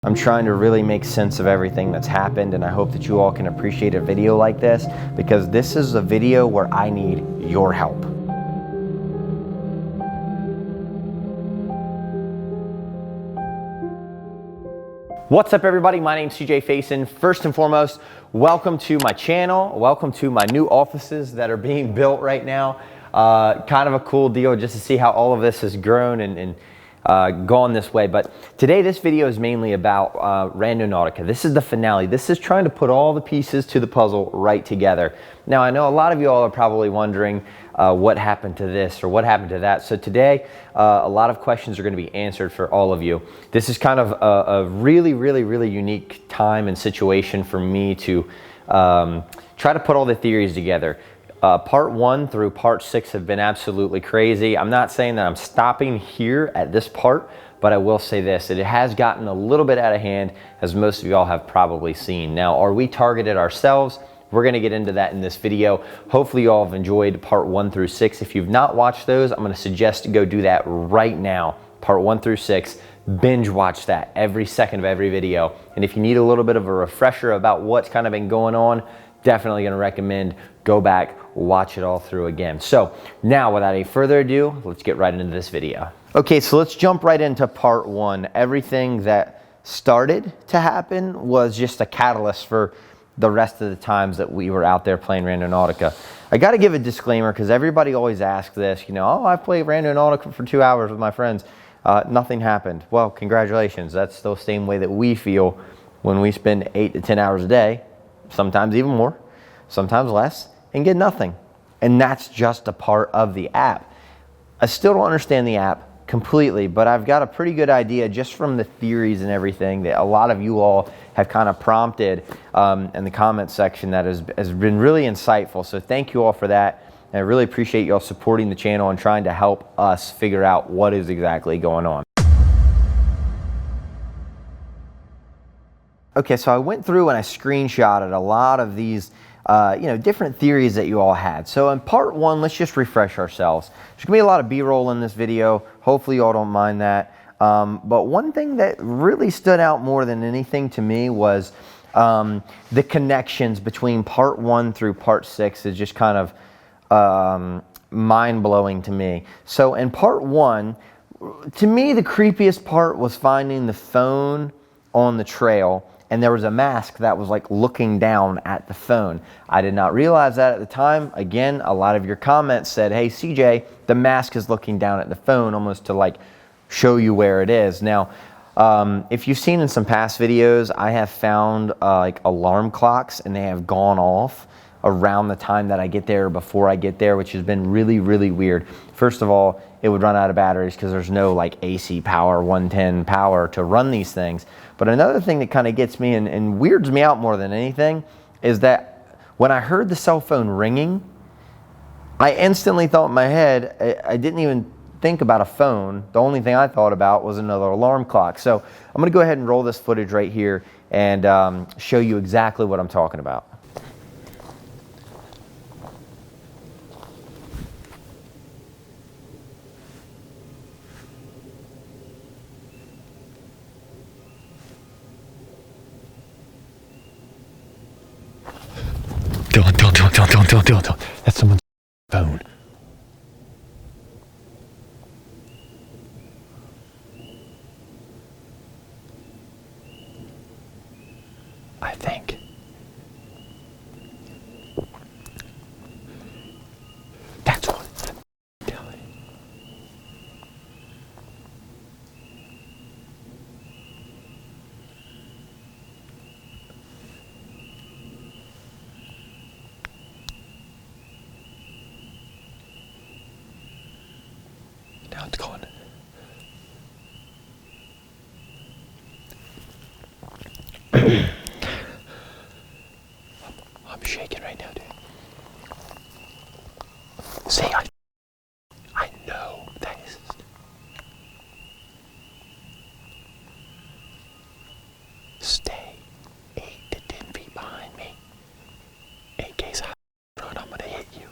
I'm trying to really make sense of everything that's happened, and I hope that you all can appreciate a video like this, because this is a video where I need your help. What's up, everybody? My name's CJ Faison. First and foremost, welcome to my channel. Welcome to my new offices that are being built right now. Kind of a cool deal just to see how all of this has grown and gone this way. But today this video is mainly about Randonautica. This is the finale. This is trying to put all the pieces to the puzzle right together. Now, I know a lot of you all are probably wondering what happened to this or what happened to that. So today a lot of questions are going to be answered for all of you. This is kind of a really unique time and situation for me to try to put all the theories together. Part 1 through part 6 have been absolutely crazy. I'm not saying that I'm stopping here at this part, but I will say this: it has gotten a little bit out of hand, as most of y'all have probably seen. Now, are we targeted ourselves? We're going to get into that in this video. Hopefully you all have enjoyed part 1 through 6. If you've not watched those, I'm going to suggest to go do that right now. Part 1 through 6, binge watch that every second of every video. And if you need a little bit of a refresher about what's kind of been going on, definitely going to recommend go back, watch it all through again. So now, without any further ado, let's get right into this video. Okay, so let's jump right into part 1. Everything that started to happen was just a catalyst for the rest of the times that we were out there playing Randonautica. I got to give a disclaimer, because everybody always asks this, you know, oh, I played Randonautica for 2 hours with my friends. Nothing happened. Well, congratulations. That's the same way that we feel when we spend 8 to 10 hours a day, sometimes even more, sometimes less, and get nothing. And that's just a part of the app. I still don't understand the app completely, but I've got a pretty good idea just from the theories and everything that a lot of you all have kind of prompted in the comment section that has been really insightful. So thank you all for that. And I really appreciate you all supporting the channel and trying to help us figure out what is exactly going on. Okay, so I went through and I screenshotted a lot of these different theories that you all had. So in part 1, let's just refresh ourselves. There's gonna be a lot of B-roll in this video. Hopefully you all don't mind that. But one thing that really stood out more than anything to me was the connections between part 1 through part 6 is just kind of mind-blowing to me. So in part 1, to me, the creepiest part was finding the phone on the trail, and there was a mask that was like looking down at the phone. I did not realize that at the time. Again, a lot of your comments said, hey CJ, the mask is looking down at the phone, almost to like show you where it is. Now, if you've seen in some past videos, I have found like alarm clocks, and they have gone off around the time that I get there or before I get there, which has been really weird. First of all, it would run out of batteries because there's no like AC power, 110 power to run these things. But another thing that kind of gets me and weirds me out more than anything is that when I heard the cell phone ringing, I instantly thought in my head, I didn't even think about a phone. The only thing I thought about was another alarm clock. So I'm going to go ahead and roll this footage right here and show you exactly what I'm talking about. Don't. That's someone's phone. I think. That's what I'm telling you. Now it's gone. I'm shaking right now, dude. See, I know that is. Stay 8 to 10 feet behind me. In case I run, I'm gonna hit you.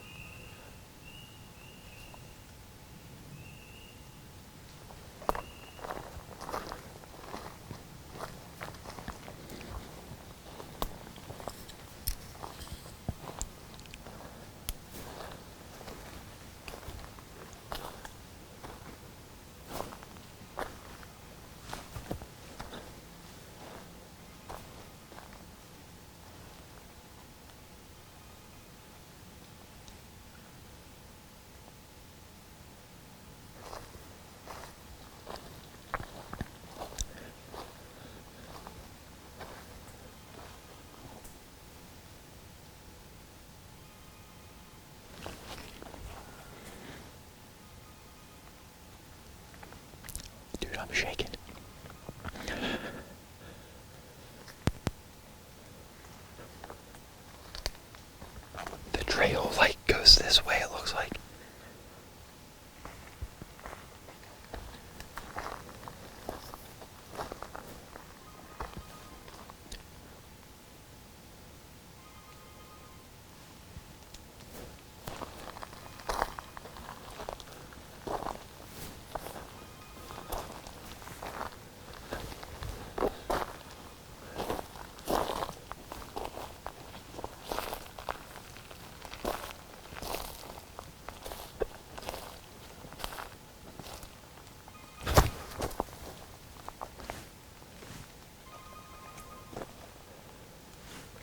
I'm shaking. The trail like goes this way, it looks like.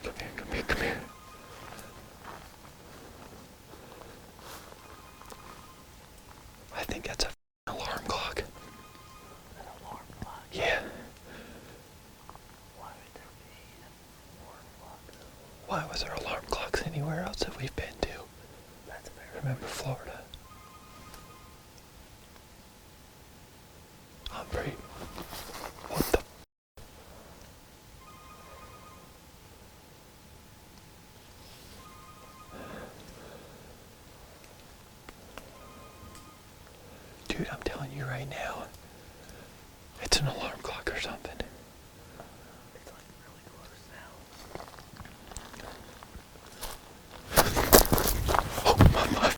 Come here. I think that's an alarm clock. An alarm clock? Yeah. Why would there be an alarm clock? Why was there alarm clocks anywhere else that we've been to? That's very Remember Florida? I'm pretty... What the... Dude, I'm telling you right now, it's an alarm clock or something. It's like really close now. Oh my.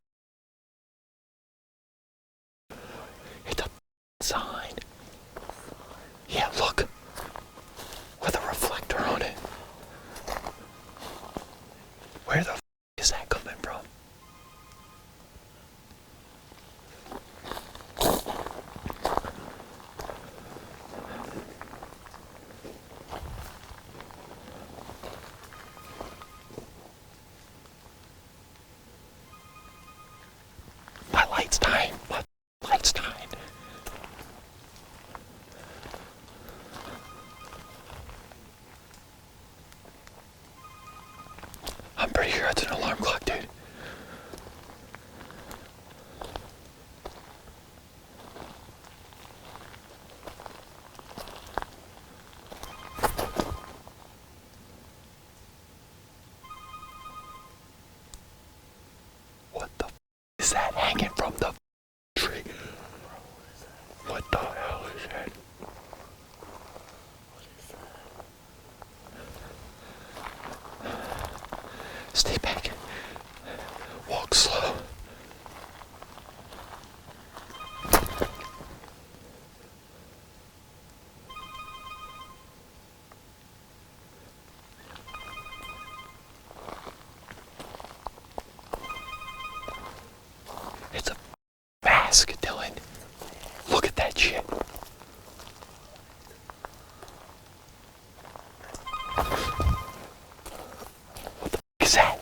It's a sign. Yeah, look. With a reflector on it. Where the is that coming from? My light's dying. My light's dying. I'm pretty sure it's an alarm clock, dude. What the is that hanging from the tree? What the hell is that? What is that? Stay back. Walk slow. It's a mask, Dylan. Look at that shit. What the is that?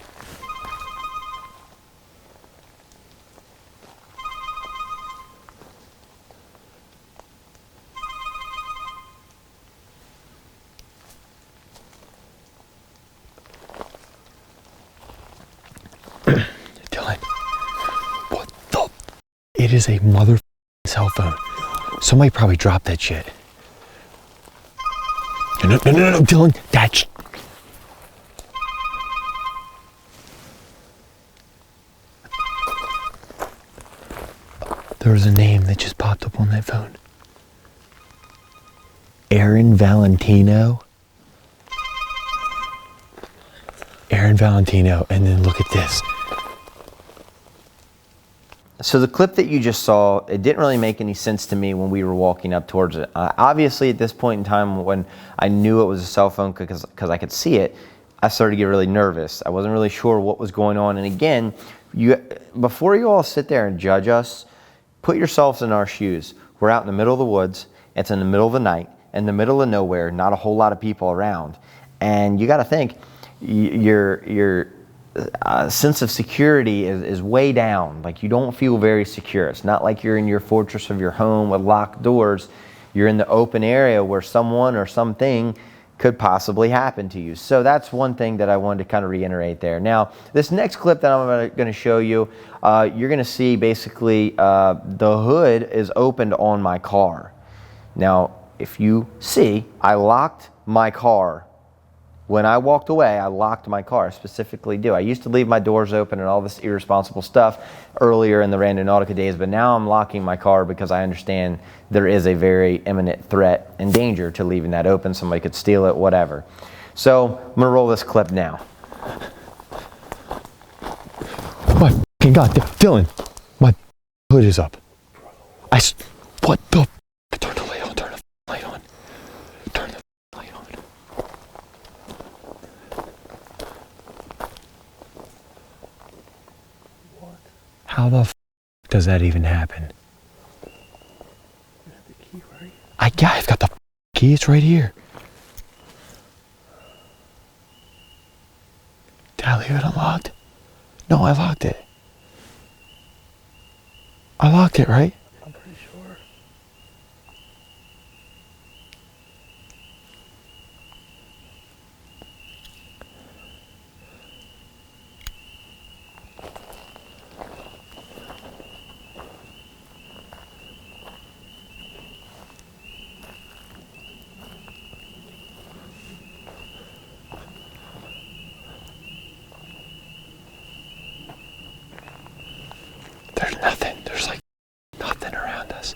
Dylan, what the? It is a mother cell phone. Somebody probably dropped that shit. No, Dylan, that's... There was a name that just popped up on that phone. Aaron Valentino. Aaron Valentino, and then look at this. So the clip that you just saw, it didn't really make any sense to me when we were walking up towards it. Obviously, at this point in time, when I knew it was a cell phone because I could see it, I started to get really nervous. I wasn't really sure what was going on. And again, before you all sit there and judge us, put yourselves in our shoes. We're out in the middle of the woods. It's in the middle of the night, in the middle of nowhere, not a whole lot of people around. And you got to think, your sense of security is way down. Like, you don't feel very secure. It's not like you're in your fortress of your home with locked doors. You're in the open area where someone or something could possibly happen to you. So that's one thing that I wanted to kind of reiterate there. Now, this next clip that I'm going to show you, you're going to see basically the hood is opened on my car. Now, if you see, I locked my car. When I walked away, I locked my car. I specifically do. I used to leave my doors open and all this irresponsible stuff earlier in the Randonautica days, but now I'm locking my car because I understand there is a very imminent threat and danger to leaving that open. Somebody could steal it, whatever. So I'm gonna roll this clip now. My fucking goddamn Dylan, my hood is up. What the? Turn the light on. Turn the light on. Turn the light on. What? How the does that even happen? You have the key, right? I've got the key. It's right here. Did I leave it unlocked? No, I locked it. I locked it, right? I'm pretty sure. There's nothing. There's like nothing around us.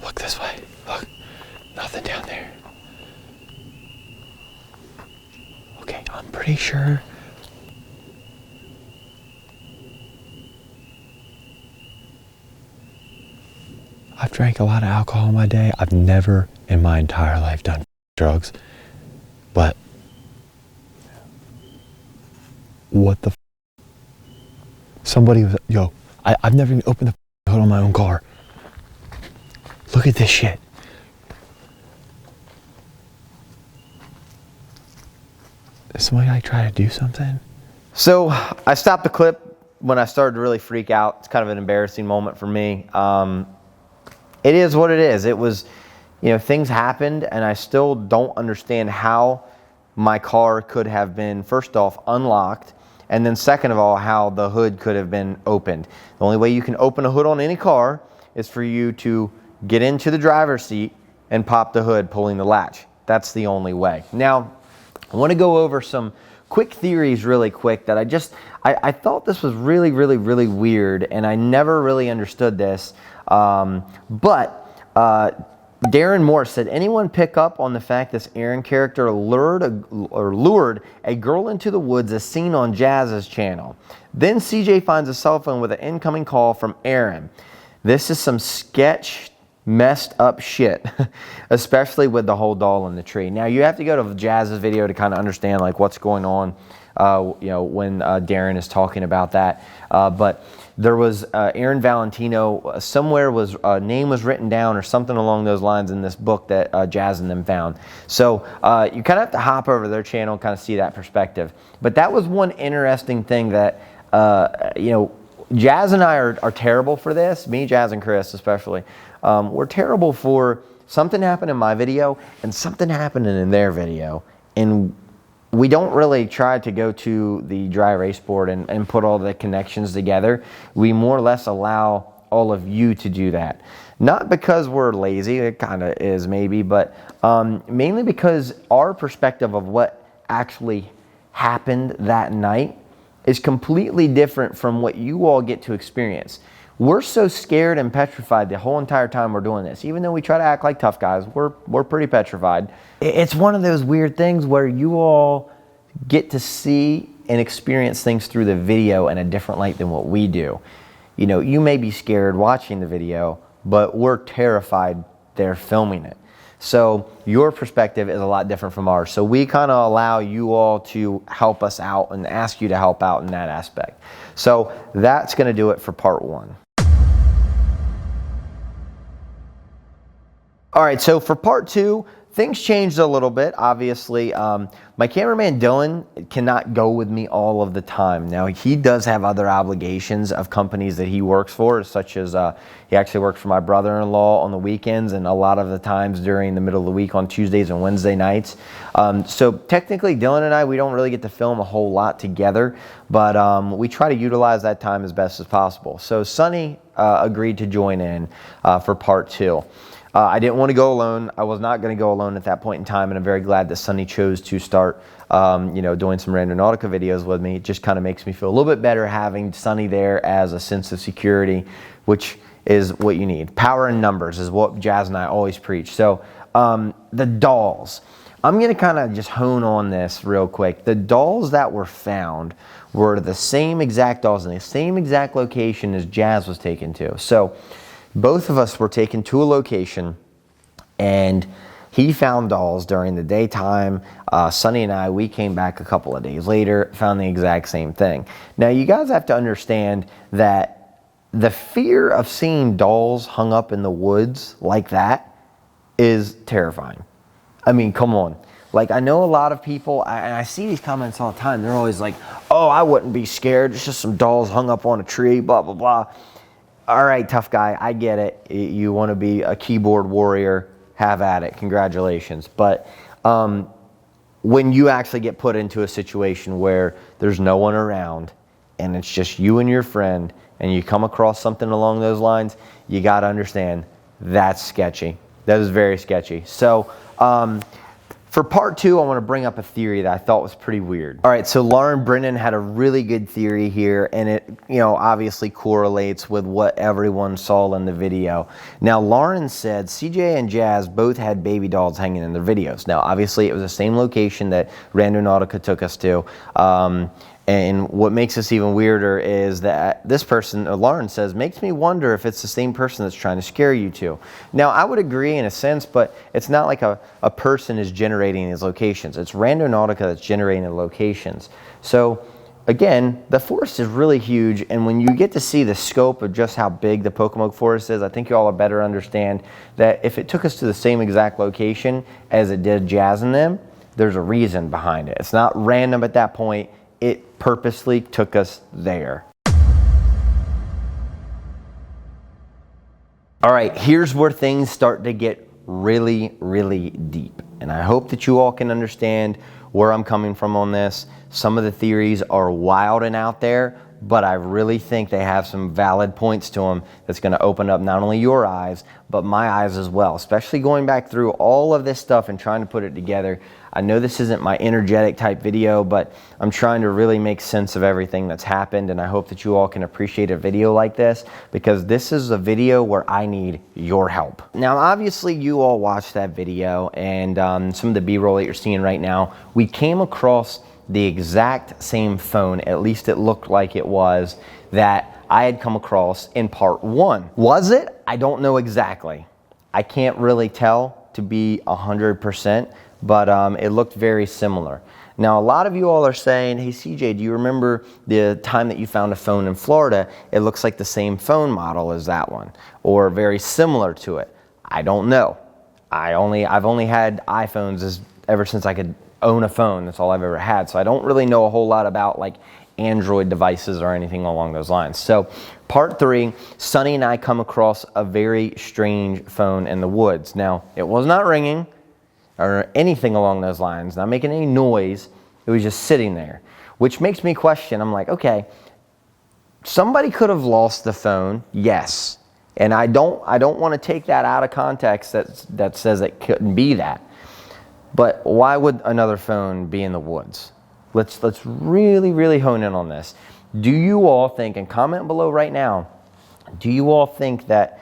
Look this way. Look. Nothing down there. Okay, I'm pretty sure. I've drank a lot of alcohol in my day. I've never in my entire life done drugs. But what the somebody was, I've never even opened the hood on my own car. Look at this shit. Is somebody like try to do something? So I stopped the clip when I started to really freak out. It's kind of an embarrassing moment for me. It is what it is. It was, things happened, and I still don't understand how my car could have been, first off, unlocked, and then second of all, how the hood could have been opened. The only way you can open a hood on any car is for you to get into the driver's seat and pop the hood, pulling the latch. That's the only way. Now, I want to go over some quick theories really quick that I thought this was really, really, really weird, and I never really understood this. Darren Moore said, anyone pick up on the fact this Aaron character lured a girl into the woods as seen on Jazz's channel? Then CJ finds a cell phone with an incoming call from Aaron. This is some sketch, messed up shit, especially with the whole doll in the tree. Now you have to go to Jazz's video to kind of understand like what's going on, when Darren is talking about that. But there was Aaron Valentino, somewhere was name was written down or something along those lines in this book that Jazz and them found. So you kind of have to hop over their channel and kind of see that perspective. But that was one interesting thing that, Jazz and I are terrible for this. Me, Jazz, and Chris especially. We're terrible for something happened in my video and something happening in their video. And we don't really try to go to the dry erase board and put all the connections together. We more or less allow all of you to do that. Not because we're lazy, it kind of is maybe, but mainly because our perspective of what actually happened that night is completely different from what you all get to experience. We're so scared and petrified the whole entire time we're doing this. Even though we try to act like tough guys, we're pretty petrified. It's one of those weird things where you all get to see and experience things through the video in a different light than what we do. You may be scared watching the video, but we're terrified they're filming it. So your perspective is a lot different from ours. So we kind of allow you all to help us out and ask you to help out in that aspect. So that's going to do it for part one. All right, so for part two, things changed a little bit, obviously. My cameraman Dylan cannot go with me all of the time. Now, he does have other obligations of companies that he works for, such as he actually works for my brother-in-law on the weekends and a lot of the times during the middle of the week on Tuesdays and Wednesday nights. So technically, Dylan and I, we don't really get to film a whole lot together, but we try to utilize that time as best as possible. So Sonny agreed to join in for part 2. I didn't want to go alone. I was not going to go alone at that point in time, and I'm very glad that Sonny chose to start, doing some Randonautica videos with me. It just kind of makes me feel a little bit better having Sonny there as a sense of security, which is what you need. Power in numbers is what Jazz and I always preach. So the dolls. I'm going to kind of just hone on this real quick. The dolls that were found were the same exact dolls in the same exact location as Jazz was taken to. So both of us were taken to a location, and he found dolls during the daytime. Sonny and I, we came back a couple of days later, found the exact same thing. Now, you guys have to understand that the fear of seeing dolls hung up in the woods like that is terrifying. I mean, come on. Like, I know a lot of people, and I see these comments all the time. They're always like, oh, I wouldn't be scared. It's just some dolls hung up on a tree, blah, blah, blah. All right, tough guy, I get it. You want to be a keyboard warrior, have at it. Congratulations. But when you actually get put into a situation where there's no one around and it's just you and your friend and you come across something along those lines, you got to understand that's sketchy. That is very sketchy. So for part 2, I want to bring up a theory that I thought was pretty weird. All right, so Lauren Brennan had a really good theory here, and it, obviously correlates with what everyone saw in the video. Now, Lauren said CJ and Jazz both had baby dolls hanging in their videos. Now, obviously, it was the same location that Randonautica took us to. And what makes this even weirder is that this person, Lauren says, makes me wonder if it's the same person that's trying to scare you two. Now, I would agree in a sense, but it's not like a person is generating these locations. It's Randonautica that's generating the locations. So, again, the forest is really huge, and when you get to see the scope of just how big the Pocomoke forest is, I think you all will better understand that if it took us to the same exact location as it did Jazz and them, there's a reason behind it. It's not random at that point. It purposely took us there. All right, here's where things start to get really, really deep. And I hope that you all can understand where I'm coming from on this. Some of the theories are wild and out there, but I really think they have some valid points to them that's going to open up not only your eyes, but my eyes as well, especially going back through all of this stuff and trying to put it together. I know this isn't my energetic type video, but I'm trying to really make sense of everything that's happened, and I hope that you all can appreciate a video like this, because this is a video where I need your help. Now, obviously, you all watched that video, and some of the B-roll that you're seeing right now, we came across the exact same phone, at least it looked like it was, that I had come across in part 1. Was it? I don't know exactly. I can't really tell to be 100%. But it looked very similar. Now, a lot of you all are saying, hey, CJ, do you remember the time that you found a phone in Florida? It looks like the same phone model as that one, or very similar to it. I don't know. I've only had iPhones ever since I could own a phone. That's all I've ever had. So I don't really know a whole lot about like Android devices or anything along those lines. So part 3, Sonny and I come across a very strange phone in the woods. Now, it was not ringing or anything along those lines, not making any noise. It was just sitting there, which makes me question. I'm like, okay, somebody could have lost the phone, yes, and I don't want to take that out of context that says it couldn't be that. But why would another phone be in the woods? Let's really, really hone in on this. Do you all think, and comment below right now, do you all think that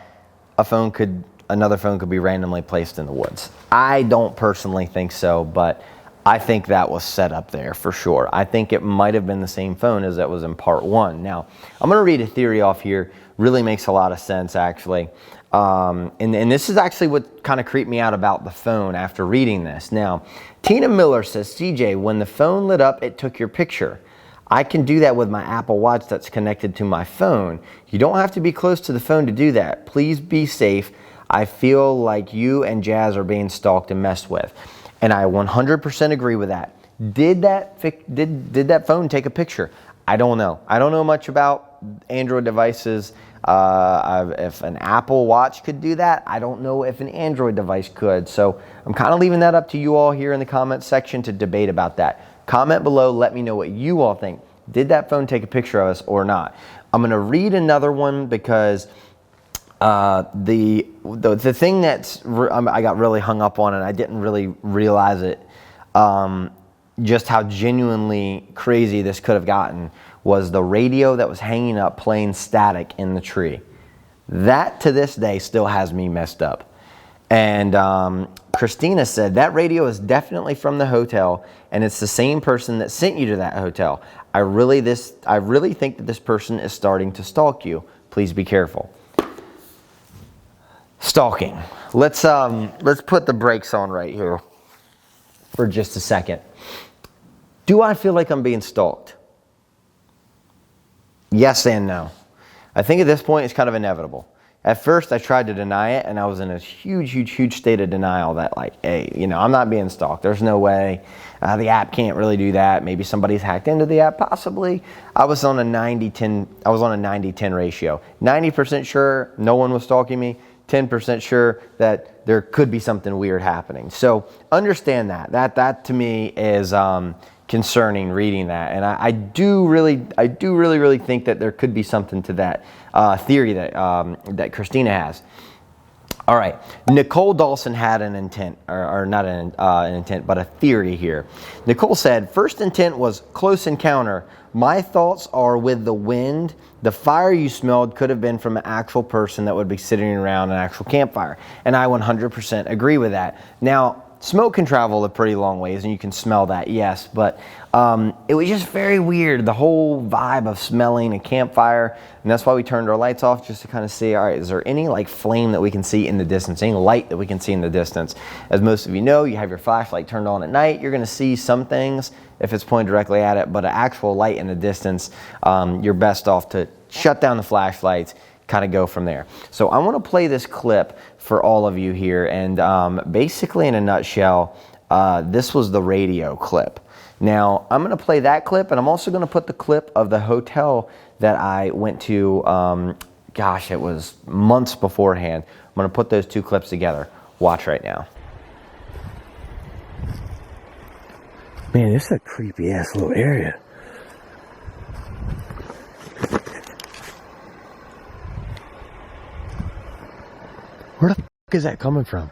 another phone could be randomly placed in the woods? I don't personally think so, but I think that was set up there for sure. I think it might have been the same phone as that was in part 1. Now, I'm going to read a theory off here. Really makes a lot of sense, actually. And this is actually what kind of creeped me out about the phone after reading this. Now, Tina Miller says, CJ, when the phone lit up, it took your picture. I can do that with my Apple Watch that's connected to my phone. You don't have to be close to the phone to do that. Please be safe. I feel like you and Jazz are being stalked and messed with. And I 100% agree with that. Did that phone take a picture? I don't know. I don't know much about Android devices. If an Apple Watch could do that, I don't know if an Android device could. So I'm kind of leaving that up to you all here in the comment section to debate about that. Comment below, let me know what you all think. Did that phone take a picture of us or not? I'm going to read another one because the thing that's I got really hung up on, and I didn't really realize it, just how genuinely crazy this could have gotten, was the radio that was hanging up playing static in the tree. That to this day still has me messed up. And Christina said that radio is definitely from the hotel, and it's the same person that sent you to that hotel. I really think that this person is starting to stalk you. Please be careful. Stalking. Let's put the brakes on right here for just a second. Do I feel like I'm being stalked? Yes and no. I think at this point it's kind of inevitable. At first I tried to deny it, and I was in a huge state of denial that, like, hey, you know, I'm not being stalked. There's no way. The app can't really do that. Maybe somebody's hacked into the app, possibly. I was on a 90-10 ratio. 90% sure no one was stalking me. 10% sure that there could be something weird happening. So understand that to me is concerning reading that, and I do really think that there could be something to that theory that Christina has. All right, Nicole Dawson had an intent, or not an intent, but a theory here. Nicole said, first intent was close encounter. My thoughts are with the wind. The fire you smelled could have been from an actual person that would be sitting around an actual campfire. And I 100% agree with that. Now, smoke can travel a pretty long ways, and you can smell that, yes, but it was just very weird, the whole vibe of smelling a campfire, and that's why we turned our lights off, just to kind of see, all right, is there any like flame that we can see in the distance, any light that we can see in the distance? As most of you know, you have your flashlight turned on at night, you're going to see some things if it's pointed directly at it, but an actual light in the distance, you're best off to shut down the flashlights, kind of go from there. So I want to play this clip for all of you here, and basically in a nutshell, this was the radio clip. Now I'm going to play that clip, and I'm also going to put the clip of the hotel that I went to, gosh, it was months beforehand. I'm going to put those two clips together. Watch right now. Man, this is a creepy ass little area. Where the f is that coming from?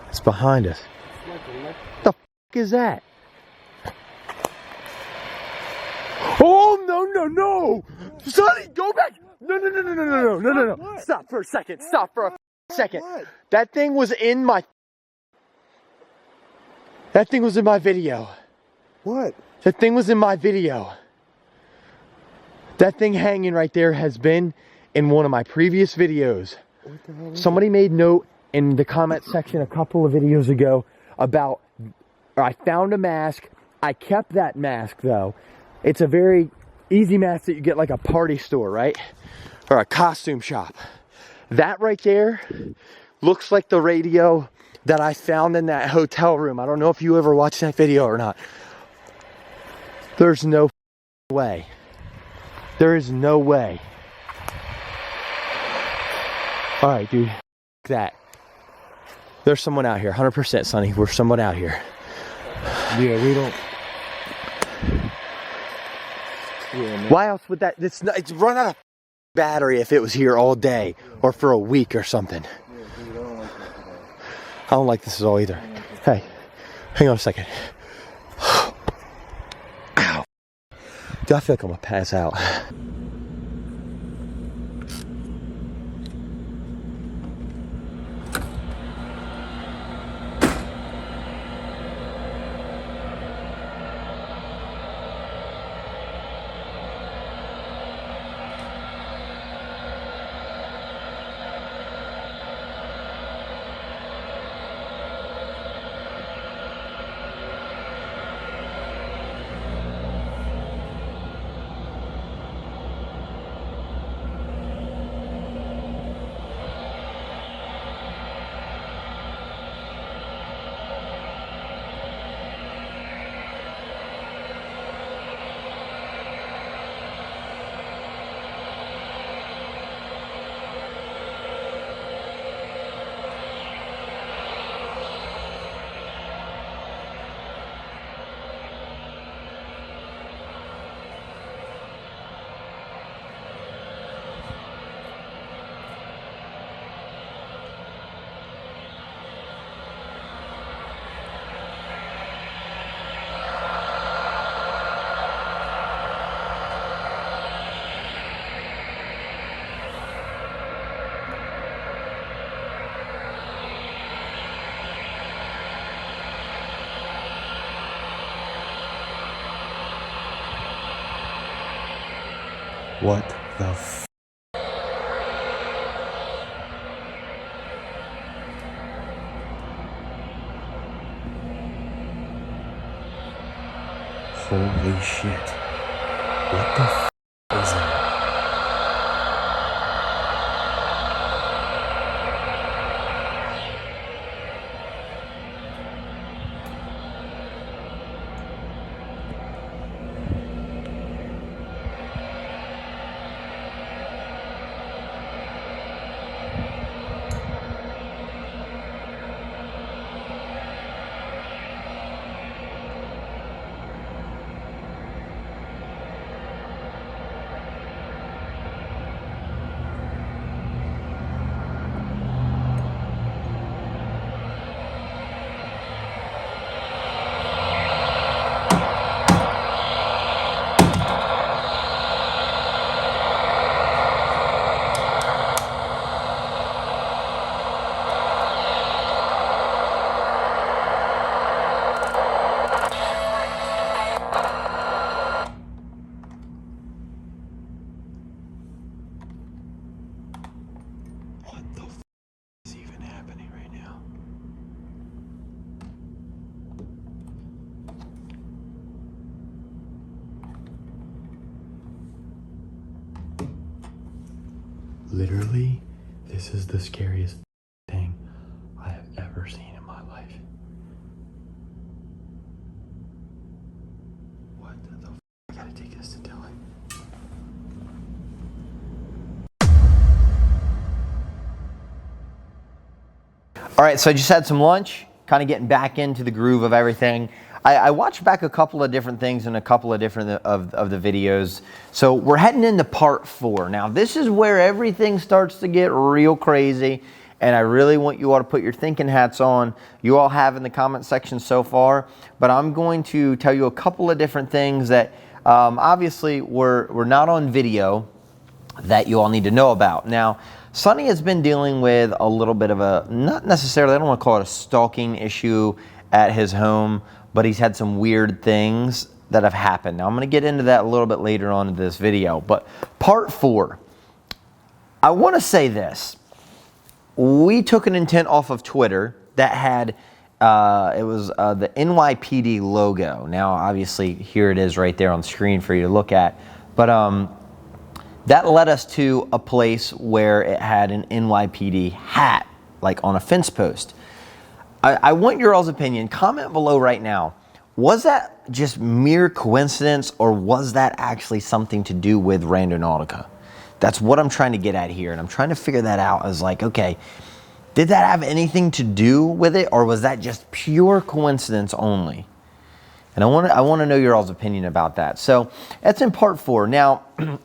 It's behind us. The f is that? Oh, no! Sonny, go back! No. Stop for a second. Stop for a second. That thing was in my... That thing was in my video. What? That thing was in my video. That thing hanging right there has been in one of my previous videos. What the hell is Somebody made note in the comment section a couple of videos ago about, or I found a mask. I kept that mask though. It's a very easy mask that you get like a party store, right? Or a costume shop. That right there looks like the radio that I found in that hotel room. I don't know if you ever watched that video or not. There's no way. There is no way. All right, dude. That. There's someone out here. 100%, Sonny. We're someone out here. Yeah, we don't. Yeah, why else would that? It's run out of battery if it was here all day or for a week or something. Yeah, dude, I don't like this at all either. Hey, hang on a second. Ow. Dude, I feel like I'm gonna pass out. What the f? Holy shit. What the f is that? What the f is even happening right now? Literally, this is the scariest thing I have ever seen in my life. What the f? I gotta take this to Dylan. All right, so I just had some lunch, kind of getting back into the groove of everything. I watched back a couple of different things in a couple of different of the videos. So we're heading into part 4. Now this is where everything starts to get real crazy, and I really want you all to put your thinking hats on. You all have in the comment section so far, but I'm going to tell you a couple of different things that obviously were not on video that you all need to know about. Now, Sonny has been dealing with a little bit of a, not necessarily, I don't want to call it a stalking issue at his home, but he's had some weird things that have happened. Now, I'm going to get into that a little bit later on in this video, but part 4, I want to say this. We took an intent off of Twitter that had, it was the NYPD logo. Now, obviously, here it is right there on screen for you to look at, but that led us to a place where it had an NYPD hat, like on a fence post. I want your all's opinion. Comment below right now. Was that just mere coincidence, or was that actually something to do with Randonautica? That's what I'm trying to get at here, and I'm trying to figure that out as like, okay, did that have anything to do with it, or was that just pure coincidence only? And I want to know your all's opinion about that. So that's in part 4. Now,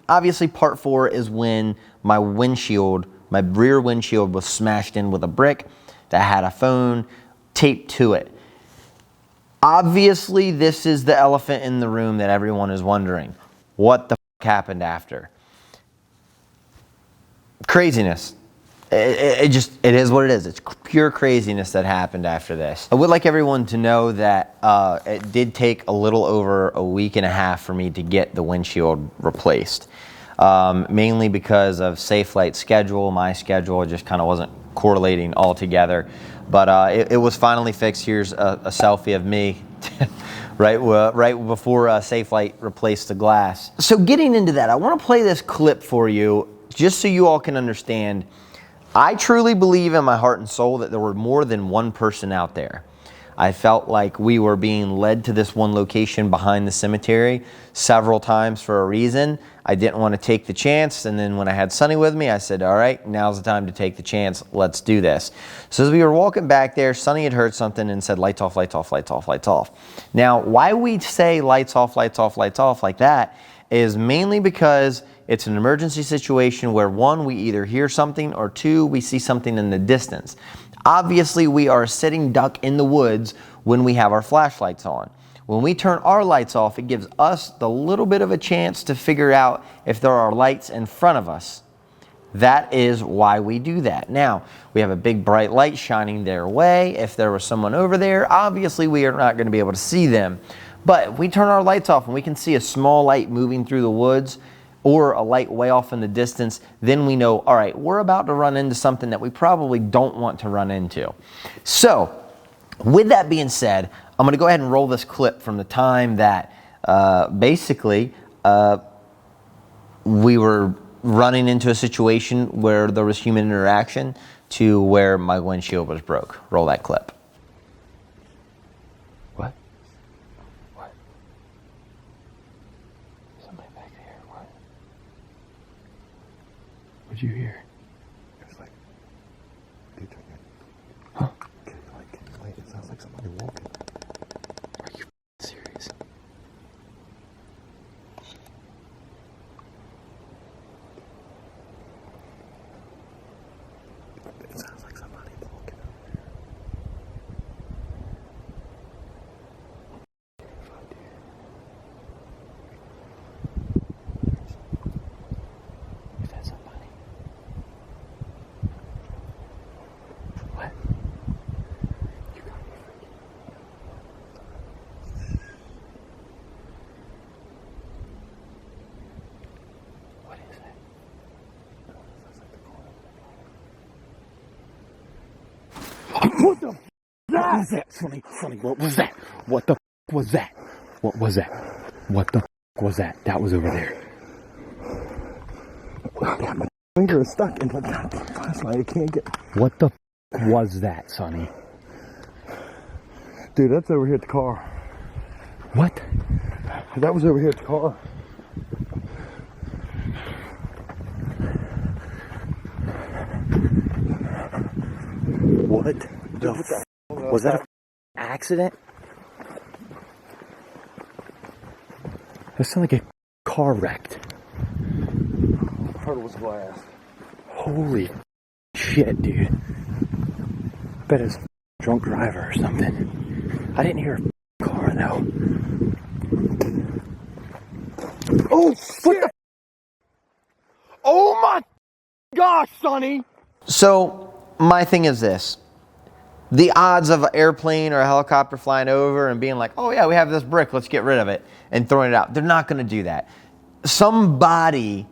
obviously part 4 is when my windshield, my rear windshield was smashed in with a brick that had a phone taped to it. Obviously, this is the elephant in the room that everyone is wondering. What the f happened after? Craziness. It is what it is. It's pure craziness that happened after this. I would like everyone to know that it did take a little over a week and a half for me to get the windshield replaced. Mainly because of Safelight's schedule. My schedule just kind of wasn't correlating all together. But it was finally fixed. Here's a selfie of me right before Safelight replaced the glass. So getting into that, I want to play this clip for you just so you all can understand. I truly believe in my heart and soul that there were more than one person out there. I felt like we were being led to this one location behind the cemetery several times for a reason. I didn't want to take the chance, and then when I had Sonny with me, I said, all right, now's the time to take the chance. Let's do this. So as we were walking back there, Sonny had heard something and said, lights off, lights off, lights off, lights off. Now, why we say lights off, lights off, lights off like that is mainly because it's an emergency situation where 1, we either hear something, or 2, we see something in the distance. Obviously, we are a sitting duck in the woods when we have our flashlights on. When we turn our lights off, it gives us the little bit of a chance to figure out if there are lights in front of us. That is why we do that. Now, we have a big bright light shining their way. If there was someone over there, obviously we are not going to be able to see them. But if we turn our lights off and we can see a small light moving through the woods, or a light way off in the distance, then we know, all right, we're about to run into something that we probably don't want to run into. So with that being said, I'm gonna go ahead and roll this clip from the time that basically we were running into a situation where there was human interaction to where my windshield was broke. Roll that clip. What? What? Somebody back there. What? What'd you hear? It's like, dude, Huh? like, it sounds like somebody walking. Are you serious? It sounds like somebody walking over Is that somebody? What? You got me freaking. What is that? What the f was that? Funny, what was that? What the f was that? What was that? What the f was that? That was over there. My finger is stuck in the flashlight. I can't get. What the f was that, Sonny? Dude, that's over here at the car. What? That was over here at the car. What the f was that? An accident? That sounded like a car wrecked. I heard it was glass. Holy shit, dude. I bet it's a drunk driver or something. I didn't hear a car though. Oh shit! Oh my gosh, Sonny! So my thing is this. The odds of an airplane or a helicopter flying over and being like, oh yeah, we have this brick, let's get rid of it, and throwing it out. They're not gonna do that. Somebody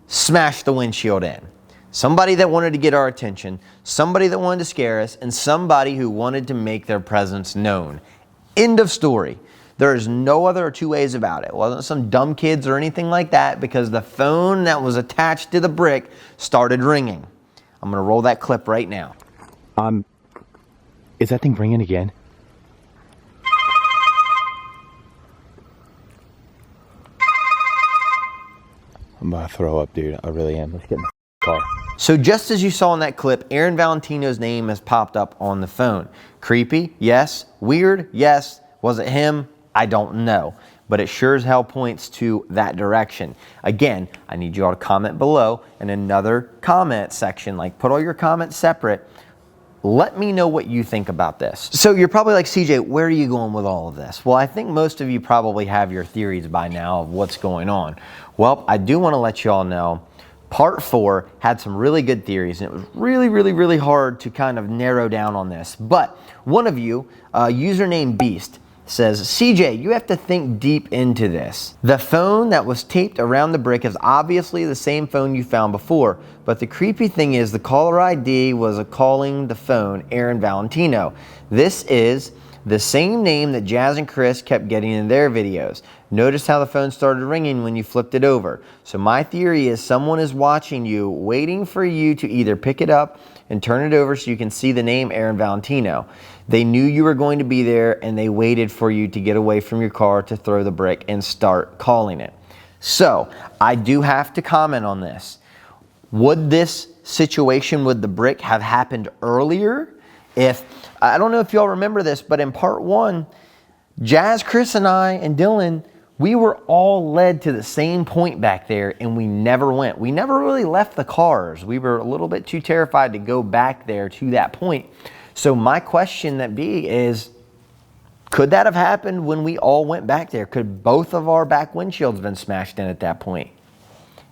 smashed the windshield in. Somebody that wanted to get our attention, somebody that wanted to scare us, and somebody who wanted to make their presence known. End of story. There is no other two ways about it. It wasn't some dumb kids or anything like that, because the phone that was attached to the brick started ringing. I'm gonna roll that clip right now. Is that thing ringing again? I'm about to throw up, dude. I really am. Let's get in the car. So just as you saw in that clip, Aaron Valentino's name has popped up on the phone. Creepy? Yes. Weird? Yes. Was it him? I don't know. But it sure as hell points to that direction. Again, I need you all to comment below in another comment section. Like, put all your comments separate. Let me know what you think about this. So you're probably like, CJ, where are you going with all of this? Well, I think most of you probably have your theories by now of what's going on. Well, I do want to let you all know, part 4 had some really good theories, and it was really hard to kind of narrow down on this. But one of you, username Beast, says, CJ, you have to think deep into this. The phone that was taped around the brick is obviously the same phone you found before, but the creepy thing is the caller ID was calling the phone Aaron Valentino. This is the same name that Jazz and Chris kept getting in their videos. Notice how the phone started ringing when you flipped it over. So my theory is someone is watching you, waiting for you to either pick it up and turn it over so you can see the name Aaron Valentino. They knew you were going to be there, and they waited for you to get away from your car to throw the brick and start calling it. So I do have to comment on this. Would this situation with the brick have happened earlier? I don't know if y'all remember this, but in part 1, Jazz, Chris, and I, and Dylan, we were all led to the same point back there, and we never went. We never really left the cars. We were a little bit too terrified to go back there to that point. So my question is, could that have happened when we all went back there? Could both of our back windshields been smashed in at that point?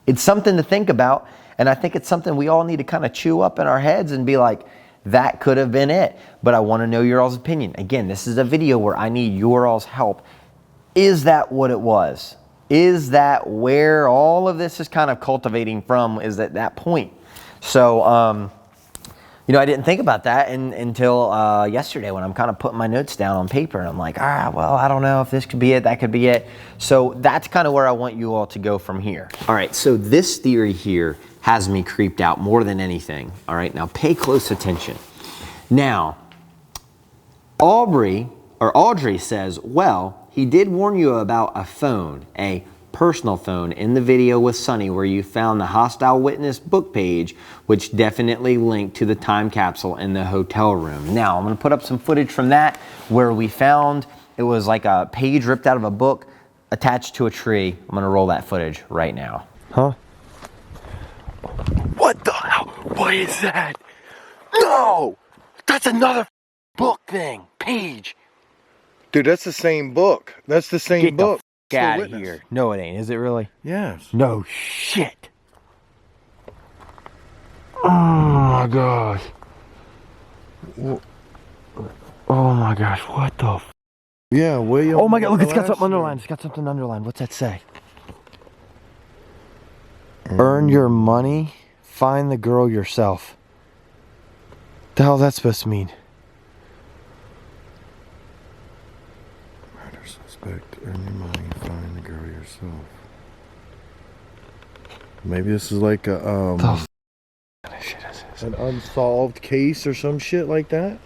It's something to think about, and I think it's something we all need to kind of chew up in our heads and be like, that could have been it. But I want to know your all's opinion. Again, this is a video where I need your all's help. Is that what it was? Is that where all of this is kind of cultivating from, is at that point? So, you know, I didn't think about that until yesterday when I'm kind of putting my notes down on paper. And I'm like, well, I don't know if this could be it, that could be it. So that's kind of where I want you all to go from here. All right, so this theory here has me creeped out more than anything. All right, now pay close attention. Now, Audrey says, well, he did warn you about a phone, a personal phone in the video with Sonny where you found the hostile witness book page, which definitely linked to the time capsule in the hotel room. Now, I'm going to put up some footage from that where we found it was like a page ripped out of a book attached to a tree. I'm going to roll that footage right now. Huh? What the hell? What is that? No! That's another book thing. Page. Dude, that's the same book. That's the same book. Get out of here. No, it ain't. Is it really? Yes. No shit. Oh my gosh. Oh my gosh, what the f? Yeah, William. Oh my god, look, it's got something underlined. It's got something underlined. What's that say? Earn your money, find the girl yourself. The hell is that supposed to mean? Murder suspect, earn your money, find the girl yourself. Maybe this is like a The kind of shit is this? an unsolved case or some shit like that.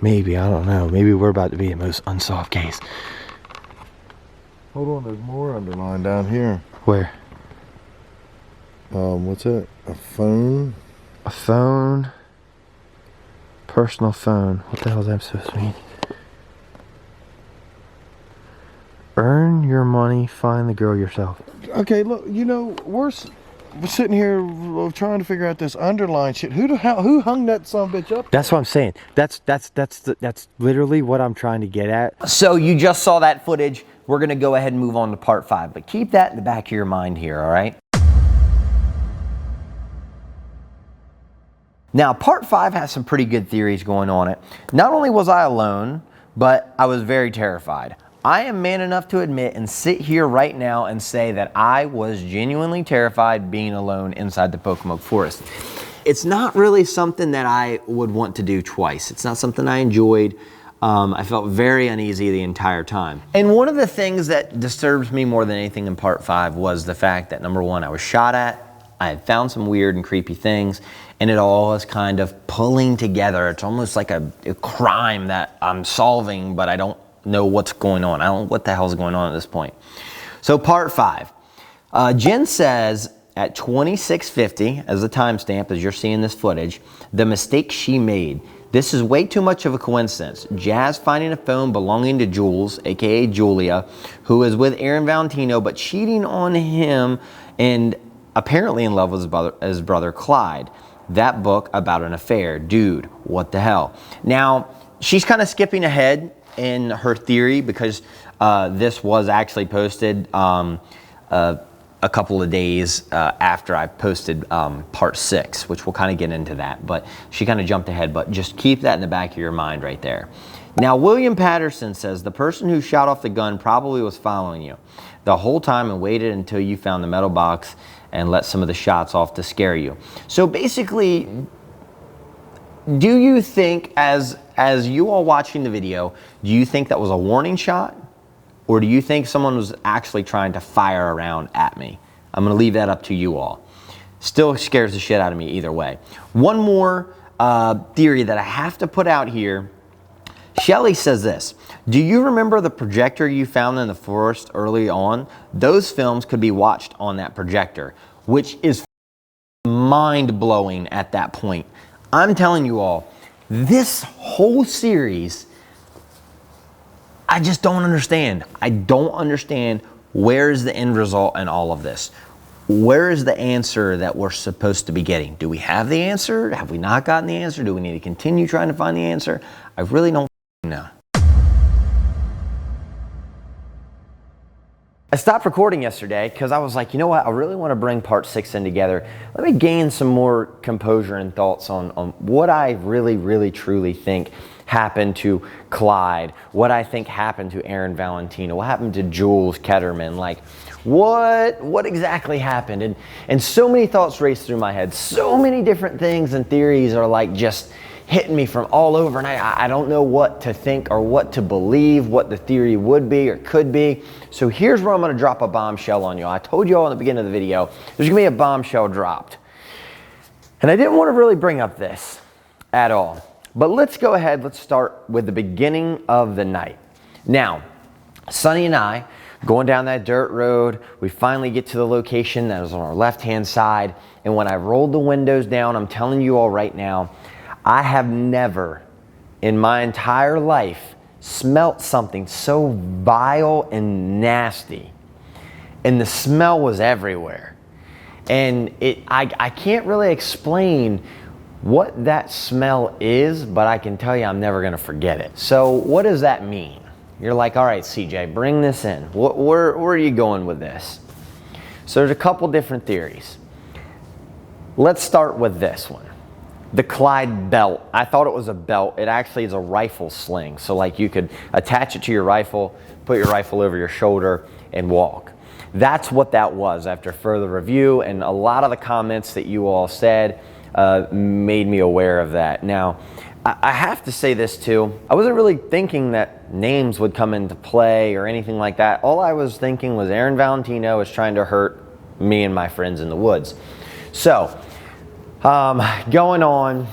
Maybe, I don't know. Maybe we're about to be the most unsolved case. Hold on, there's more underlined down here. Where? What's it? A phone? A phone. Personal phone. What the hell is that supposed to mean? Earn your money, find the girl yourself. Okay, look, you know, we're sitting here trying to figure out this underline shit. Who hung that son of a bitch up? That's what I'm saying. That's literally what I'm trying to get at. So you just saw that footage. We're going to go ahead and move on to part 5, but keep that in the back of your mind here, all right? Now, part 5 has some pretty good theories going on it. Not only was I alone, but I was very terrified. I am man enough to admit and sit here right now and say that I was genuinely terrified being alone inside the Pocomoke forest. It's not really something that I would want to do twice. It's not something I enjoyed. I felt very uneasy the entire time. And one of the things that disturbs me more than anything in part 5 was the fact that, number one, I was shot at. I had found some weird and creepy things, and it all is kind of pulling together. It's almost like a crime that I'm solving, but I don't know what's going on. I don't know what the hell's going on at this point. So part 5. Jen says at 26:50 as the timestamp, as you're seeing this footage, the mistake she made. This is way too much of a coincidence. Jazz finding a phone belonging to Jules, aka Julia, who is with Aaron Valentino, but cheating on him and apparently in love with his brother Clyde. That book about an affair. Dude, what the hell? Now, she's kind of skipping ahead in her theory because this was actually posted a couple of days after I posted part 6, which we'll kind of get into that. But she kind of jumped ahead, but just keep that in the back of your mind right there. Now, William Patterson says the person who shot off the gun probably was following you the whole time and waited until you found the metal box and let some of the shots off to scare you. So basically, do you think, as you all watching the video, do you think that was a warning shot? Or do you think someone was actually trying to fire around at me? I'm gonna leave that up to you all. Still scares the shit out of me either way. One more theory that I have to put out here. Shelly says this: do you remember the projector you found in the forest early on? Those films could be watched on that projector, which is mind-blowing at that point. I'm telling you all, this whole series, I just don't understand. I don't understand where is the end result in all of this. Where is the answer that we're supposed to be getting? Do we have the answer? Have we not gotten the answer? Do we need to continue trying to find the answer? I really don't know. I stopped recording yesterday because I was like, you know what? I really want to bring part 6 in together. Let me gain some more composure and thoughts on what I really, truly think happened to Clyde, what I think happened to Aaron Valentino, what happened to Jules Ketterman. Like, What exactly happened? And so many thoughts raced through my head. So many different things and theories are like just hitting me from all over, and I don't know what to think or what to believe, what the theory would be or could be. So here's where I'm gonna drop a bombshell on you. I told you all in the beginning of the video, there's gonna be a bombshell dropped. And I didn't want to really bring up this at all. But let's go ahead, let's start with the beginning of the night. Now, Sonny and I, going down that dirt road, we finally get to the location that was on our left-hand side. And when I rolled the windows down, I'm telling you all right now, I have never in my entire life smelt something so vile and nasty. And the smell was everywhere. And I can't really explain what that smell is, but I can tell you I'm never gonna forget it. So what does that mean? You're like, all right, CJ, bring this in. Where are you going with this? So there's a couple different theories. Let's start with this one. The Clyde belt. I thought it was a belt. It actually is a rifle sling. So like you could attach it to your rifle, put your rifle over your shoulder and walk. That's what that was after further review, and a lot of the comments that you all said made me aware of that. Now, I have to say this too. I wasn't really thinking that names would come into play or anything like that. All I was thinking was Aaron Valentino is trying to hurt me and my friends in the woods. So, going on,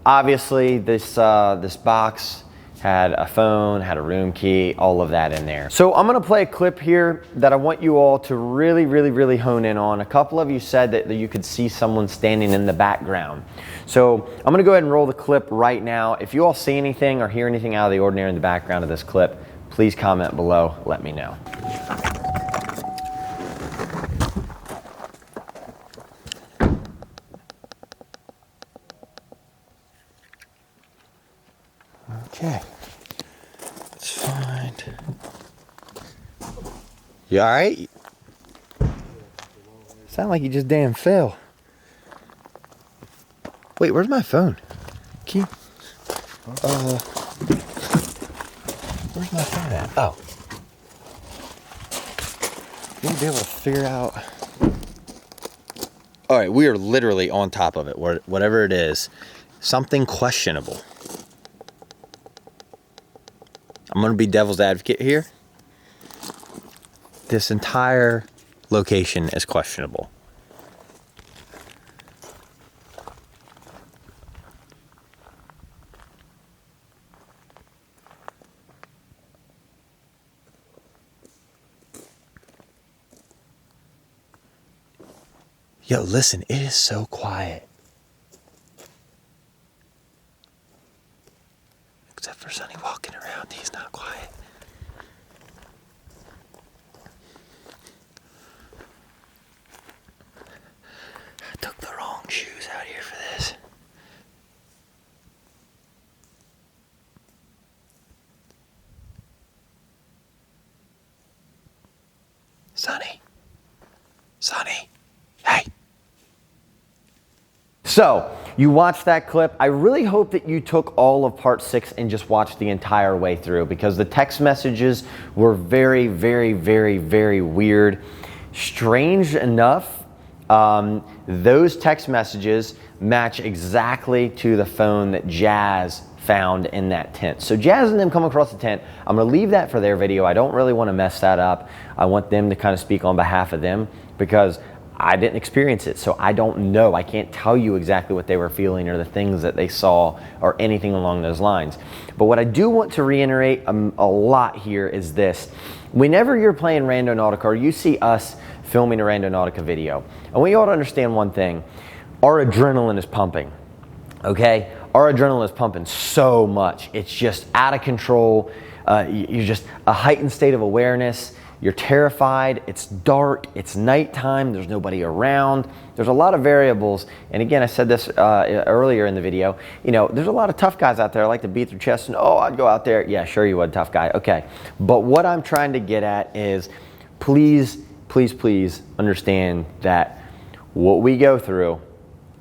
obviously this box had a phone, had a room key, all of that in there. So I'm gonna play a clip here that I want you all to really hone in on. A couple of you said that you could see someone standing in the background. So I'm gonna go ahead and roll the clip right now. If you all see anything or hear anything out of the ordinary in the background of this clip, please comment below, let me know. Okay, let's find. You all right? Sound like you just damn fell. Wait, where's my phone? Key? Where's my phone at? Oh. Need to be able to figure out. All right, we are literally on top of it, whatever it is. Something questionable. I'm gonna be devil's advocate here. This entire location is questionable. Yo, listen, it is so quiet. Except for Sonny walking around, he's not quiet. I took the wrong shoes out here for this. Sonny. Sonny. Hey. So, you watched that clip. I really hope that you took all of part 6 and just watched the entire way through, because the text messages were very weird. Strange enough, those text messages match exactly to the phone that Jazz found in that tent. So Jazz and them come across the tent. I'm gonna leave that for their video. I don't really wanna mess that up. I want them to kind of speak on behalf of them, because I didn't experience it, so I don't know. I can't tell you exactly what they were feeling or the things that they saw or anything along those lines. But what I do want to reiterate a lot here is this. Whenever you're playing Randonautica or you see us filming a Randonautica video, I want you all to understand one thing. Our adrenaline is pumping, okay? Our adrenaline is pumping so much. It's just out of control. You're just a heightened state of awareness. You're terrified, it's dark, it's nighttime, there's nobody around. There's a lot of variables. And again, I said this earlier in the video, you know, there's a lot of tough guys out there like to beat their chest and, oh, I'd go out there. Yeah, sure you would, tough guy, okay. But what I'm trying to get at is please understand that what we go through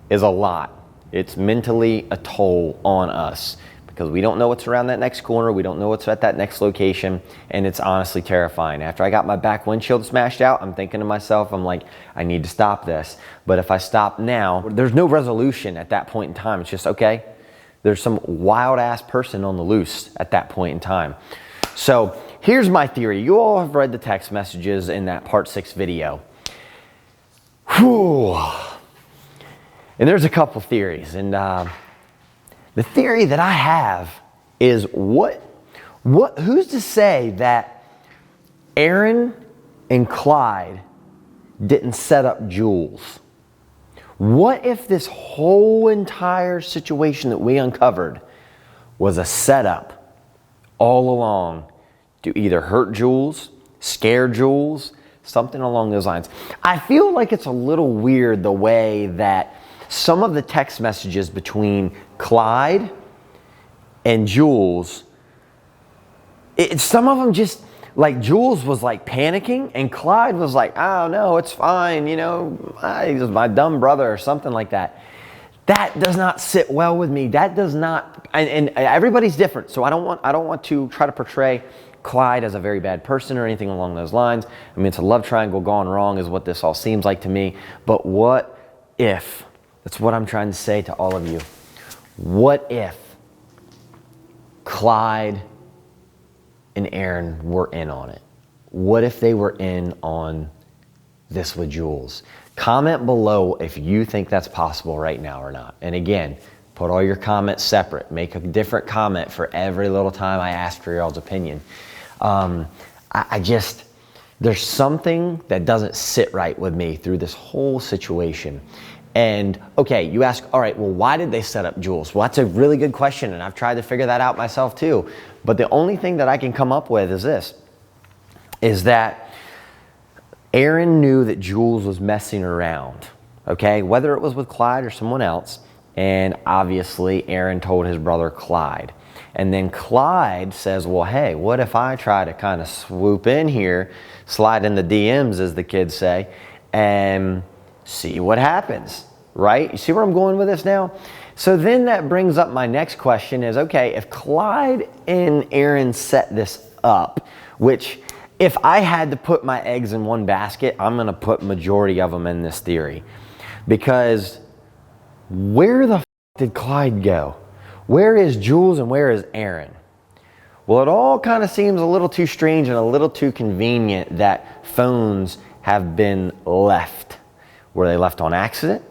is a lot. It's mentally a toll on us. because we don't know what's around that next corner. We don't know what's at that next location, and it's honestly terrifying. After I got my back windshield smashed out, I'm thinking to myself, I'm like, I need to stop this. But if I stop now, there's no resolution at that point in time. It's just, okay, there's some wild ass person on the loose at that point in time. So here's my theory. You all have read the text messages in that part 6 video. Whew. And there's a couple theories, and the theory that I have is who's to say that Aaron and Clyde didn't set up Jules? What if this whole entire situation that we uncovered was a setup all along to either hurt Jules, scare Jules, something along those lines? I feel like it's a little weird the way that some of the text messages between Clyde and Jules, some of them just, like Jules was like panicking and Clyde was like, oh no, it's fine, you know, he's my dumb brother or something like that. That does not sit well with me. That does not, and everybody's different. So I don't want to try to portray Clyde as a very bad person or anything along those lines. I mean, it's a love triangle gone wrong is what this all seems like to me. But what if, that's what I'm trying to say to all of you. What if Clyde and Aaron were in on it? What if they were in on this with Jules? Comment below if you think that's possible right now or not. And again, put all your comments separate. Make a different comment for every little time I ask for y'all's opinion. There's something that doesn't sit right with me through this whole situation. And okay, you ask, all right, well, why did they set up Jules? Well, that's a really good question, and I've tried to figure that out myself too. But the only thing that I can come up with is this, is that Aaron knew that Jules was messing around, okay? Whether it was with Clyde or someone else, and obviously Aaron told his brother Clyde. And then Clyde says, well, hey, what if I try to kind of swoop in here, slide in the DMs, as the kids say, and see what happens, right? You see where I'm going with this now? So then that brings up my next question is, okay, if Clyde and Aaron set this up, which if I had to put my eggs in one basket, I'm going to put majority of them in this theory. Because where the f did Clyde go? Where is Jules and where is Aaron? Well, it all kind of seems a little too strange and a little too convenient that phones have been left. Were they left on accident?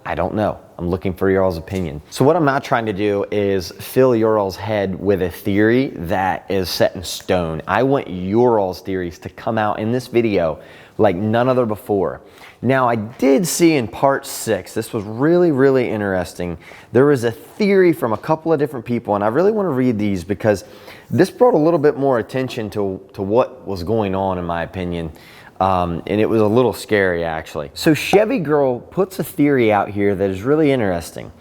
I don't know. I'm looking for your all's opinion. So what I'm not trying to do is fill your all's head with a theory that is set in stone. I want your all's theories to come out in this video like none other before. Now, I did see in part 6, this was really, really interesting. There was a theory from a couple of different people, and I really want to read these because this brought a little bit more attention to what was going on, in my opinion. And it was a little scary, actually. So Chevy Girl puts a theory out here that is really interesting.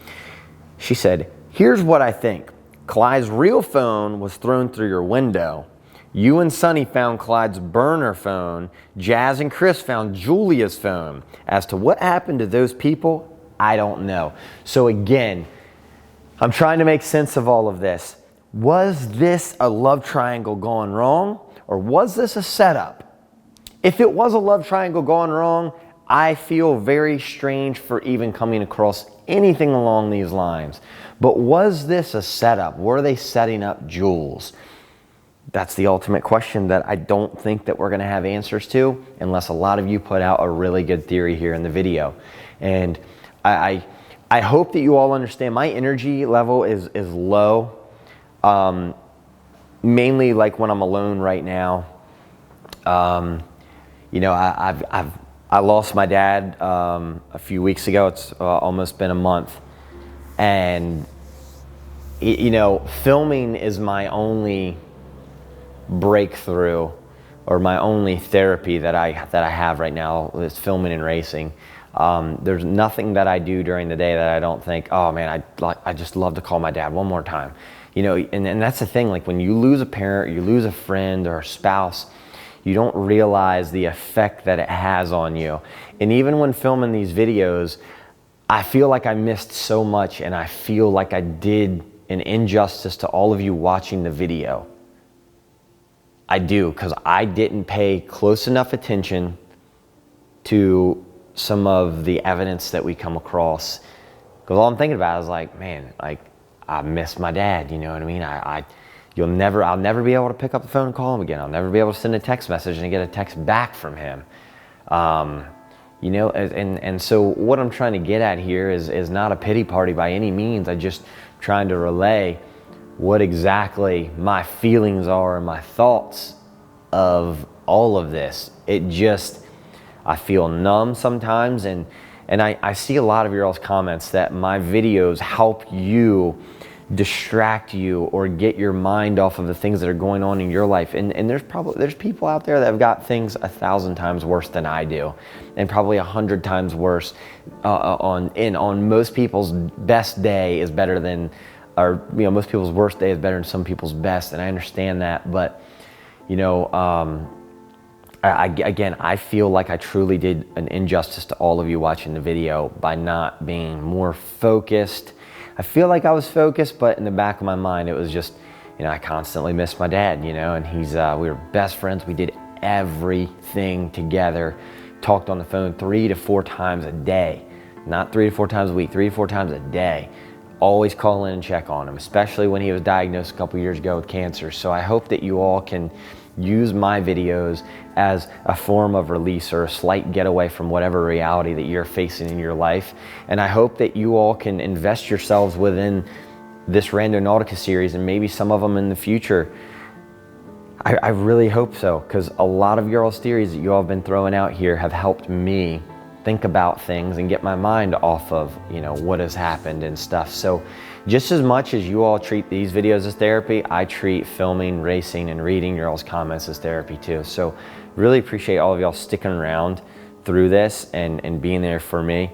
She said, here's what I think. Clyde's real phone was thrown through your window. You and Sonny found Clyde's burner phone. Jazz and Chris found Julia's phone. As to what happened to those people, I don't know. So again, I'm trying to make sense of all of this. Was this a love triangle gone wrong, or was this a setup? If it was a love triangle gone wrong, I feel very strange for even coming across anything along these lines. But was this a setup? Were they setting up Jules? That's the ultimate question that I don't think that we're going to have answers to unless a lot of you put out a really good theory here in the video. And I hope that you all understand my energy level is low. Mainly like when I'm alone right now. You know, I lost my dad a few weeks ago. It's almost been a month. And, you know, filming is my only breakthrough or my only therapy that I have right now is filming and racing. There's nothing that I do during the day that I don't think, oh man, I just love to call my dad one more time. You know, and that's the thing, like when you lose a parent, you lose a friend or a spouse, you don't realize the effect that it has on you. And even when filming these videos, I feel like I missed so much and I feel like I did an injustice to all of you watching the video. I do, because I didn't pay close enough attention to some of the evidence that we come across. Because all I'm thinking about is like, man, like, I miss my dad, you know what I mean? I'll never be able to pick up the phone and call him again. I'll never be able to send a text message and get a text back from him. You know, and so what I'm trying to get at here is not a pity party by any means. I'm just trying to relay what exactly my feelings are and my thoughts of all of this. I feel numb sometimes, and I see a lot of your all's comments that my videos help you distract you or get your mind off of the things that are going on in your life. And there's people out there that have got things 1,000 times worse than I do, and probably 100 times worse. On most people's best day is better than, or you know, most people's worst day is better than some people's best, and I understand that. But you know, I feel like I truly did an injustice to all of you watching the video by not being more focused. I feel like I was focused, but in the back of my mind, it was just, you know, I constantly missed my dad, you know, and we were best friends. We did everything together, talked on the phone 3 to 4 times a day, not 3 to 4 times a week, 3 to 4 times a day. Always call in and check on him, especially when he was diagnosed a couple years ago with cancer. So I hope that you all can use my videos as a form of release or a slight getaway from whatever reality that you're facing in your life. And I hope that you all can invest yourselves within this Randonautica series, and maybe some of them in the future. I really hope so, because a lot of your all's theories that you all have been throwing out here have helped me think about things and get my mind off of, you know, what has happened and stuff. So just as much as you all treat these videos as therapy, I treat filming, racing, and reading your all's comments as therapy too. So really appreciate all of y'all sticking around through this and being there for me.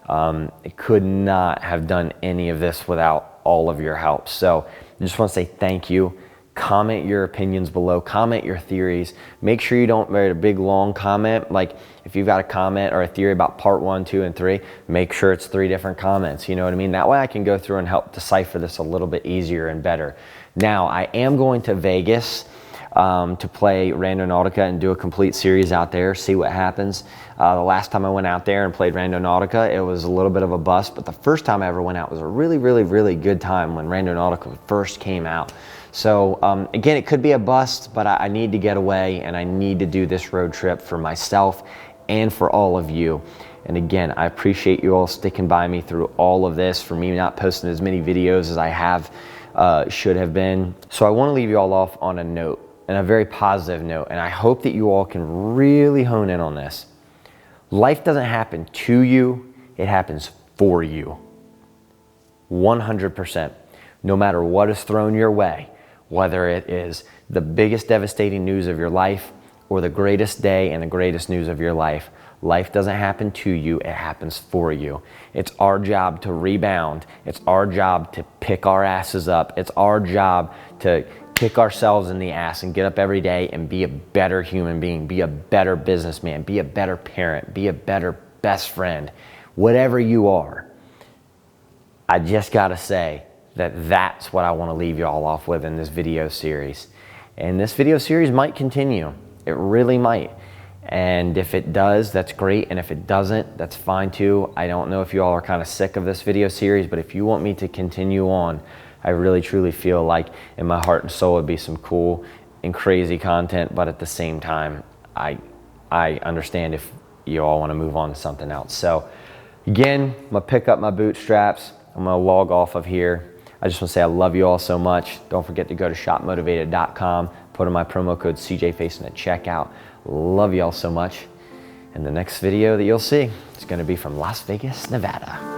I could not have done any of this without all of your help. So I just want to say thank you. Comment your opinions below, comment your theories. Make sure you don't write a big long comment. Like if you've got a comment or a theory about part 1, 2, and 3, make sure it's 3 different comments. You know what I mean? That way I can go through and help decipher this a little bit easier and better. Now, I am going to Vegas to play Randonautica and do a complete series out there, see what happens. The last time I went out there and played Randonautica, it was a little bit of a bust, but the first time I ever went out was a really, really, really good time when Randonautica first came out. So again, it could be a bust, but I need to get away, and I need to do this road trip for myself and for all of you. And again, I appreciate you all sticking by me through all of this, for me not posting as many videos as I should have been. So I want to leave you all off on a note, and a very positive note, and I hope that you all can really hone in on this. Life doesn't happen to you, it happens for you. 100%. No matter what is thrown your way, whether it is the biggest devastating news of your life or the greatest day and the greatest news of your life, life doesn't happen to you, it happens for you. It's our job to rebound. It's our job to pick our asses up. It's our job to kick ourselves in the ass and get up every day and be a better human being, be a better businessman, be a better parent, be a better best friend, whatever you are. I just gotta say that that's what I want to leave you all off with in this video series. And this video series might continue. It really might. And if it does, that's great. And if it doesn't, that's fine too. I don't know if you all are kind of sick of this video series, but if you want me to continue on, I really truly feel like in my heart and soul would be some cool and crazy content, but at the same time, I understand if you all want to move on to something else. So again, I'm gonna pick up my bootstraps. I'm gonna log off of here. I just want to say I love you all so much. Don't forget to go to shopmotivated.com, put in my promo code CJFaison at checkout. Love you all so much. And the next video that you'll see is going to be from Las Vegas, Nevada.